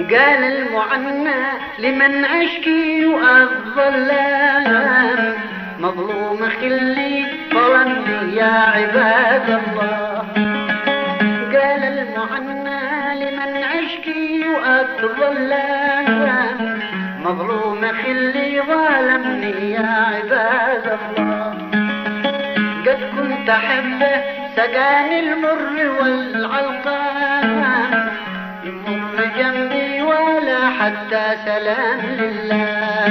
قال المعنى لمن أشكي وأظلم مظلوم خلي ظلمني يا عباد الله. قال المعنى لمن أشكي وأظلم مظلوم خلي ظلمني يا عباد الله. قد كنت أحبه سقاني المر والعلقام يمر جنبي ولا حتى سلام لله.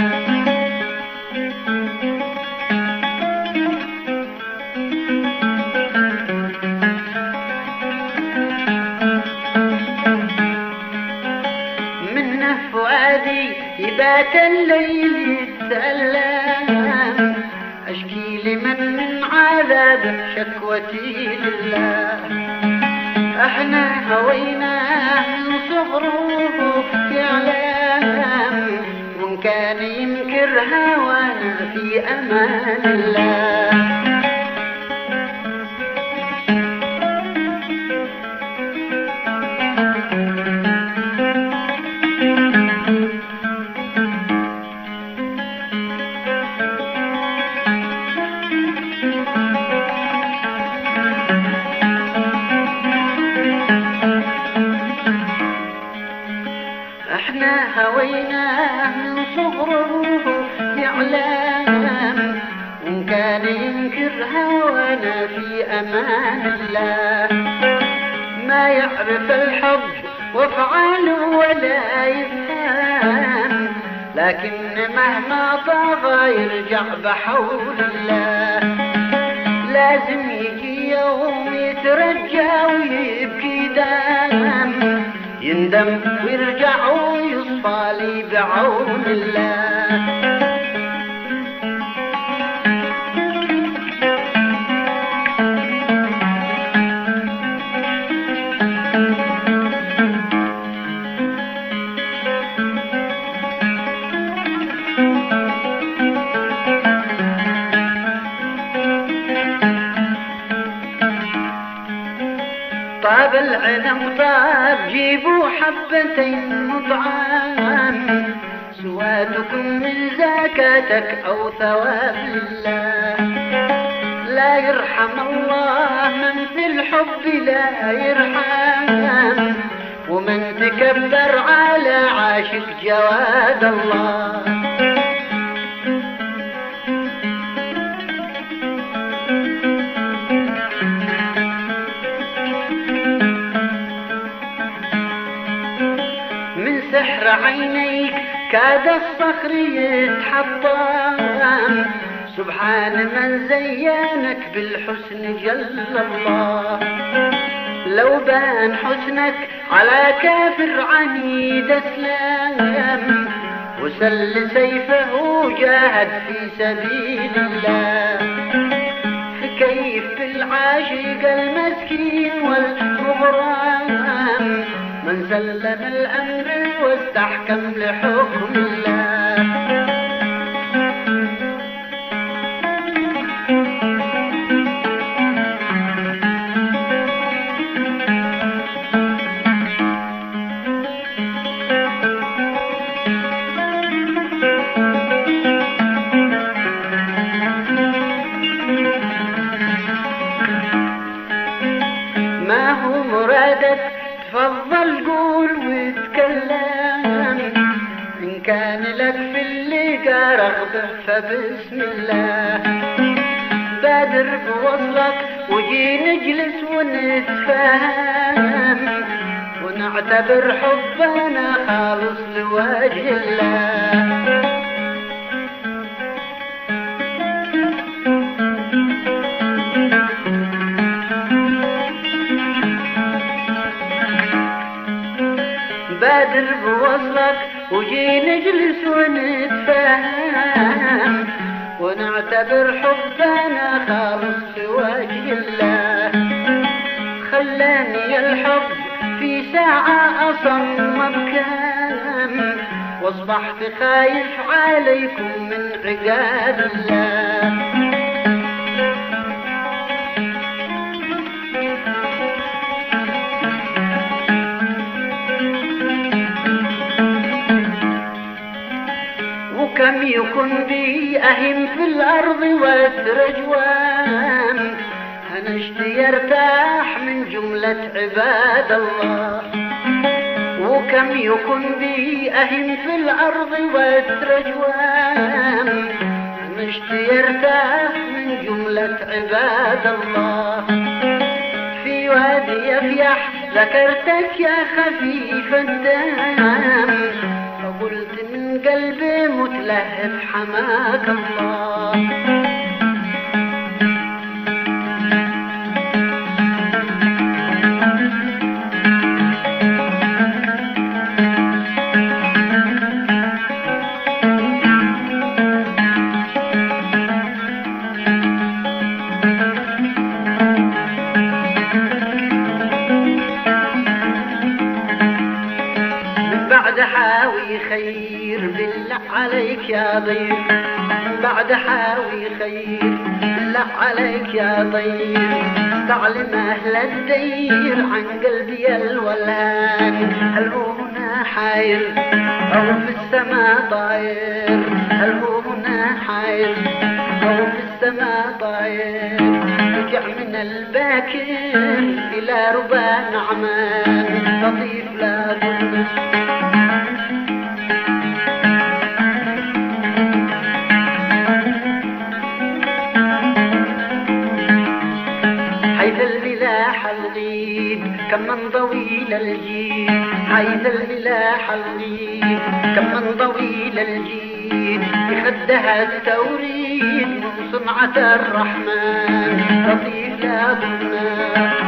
منه فؤادي يبات الليل يتألم أشكي لمن من عذاب شكوتي لله. احنا هويناه من صغره يعلم وان كان ينكر هوانا في امان الله. احنا هويناه من صغره يعلم وان كان ينكر هوانا في امان الله. ما يعرف الحب وافعاله ولا يفهم لكن مهما طغى يرجع بحول الله. لازم يجي يوم يترجى ويبكي دم يندم ويرجع ويصفى لي بعون الله. طاب العنب طاب جيبوا حبتين مطعم سواتكم من زكاتك أو ثواب لله. لا يرحم الله من في الحب لا يرحم ومن تكبر على عاشق جواد الله. سحر عينيك كاد الصخر يتحطم سبحان من زينك بالحسن جل الله. لو بان حسنك على كافر عنيد اسلام وسل سيفه وجاهد في سبيل الله. كيف بالعاشق المسكين والمغرم من سلم الأمر واستحكم لحكم الله. ما هو مرادك تفضل قول وتكلم إن كان لك في اللقا رغبة فبسم الله. بادر بوصلك وجي نجلس ونتفاهم ونعتبر حبنا خالص لوجه الله. بادر بوصلك وجي نجلس ونتفاهم ونعتبر حبنا خالص لوجه الله. خلاني الحب في ساعة أصم بكام واصبر أصبحت خايف عليكم من عقاب الله. وكم يكون بي أهم في الأرض والرجوان، أنا اشتي ارتاح من جملة عباد الله. وكم يكون بي أهم في الأرض والرجوان، أنا اشتي ارتاح من جملة عباد الله. في وادي يفيح ذكرتك يا خفيف الدم، فقلت من قلبي متلهف حماك الله. بعد حاوي خير بالله عليك يا ضيف، بعد حاوي خير بالله عليك يا ضيف، تعلم أهل الدير عن قلبي الولهان. هل هو هنا حاير أو في السماء طاير؟ هل هو هنا حاير أو في السماء طاير؟ رجع من الباكر إلى ربا نعمان، لطيف لا ظلم. حيث الملاح الغيد كم من طويل الجيد، حيث الملاح الغيد كم من طويل الجيد، بخدها التوريد من صنعة الرحمن، لطيف لا ظلمات.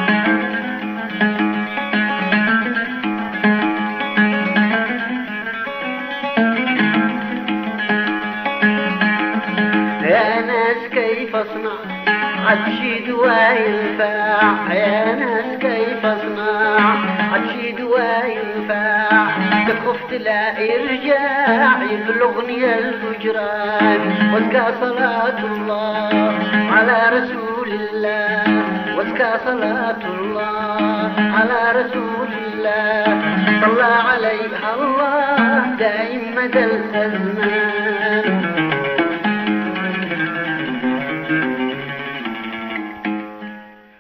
يا ناس كيف اصنع عدشي دواء ينفع، يا ناس كيف اصنع عدشي دواء ينفع، قد خفت لا يرجع يبلغني الهجران. وازكى صلاة الله على رسول الله، وازكى صلاة الله على رسول الله، صلى عليها الله دائم مدى الأزمان.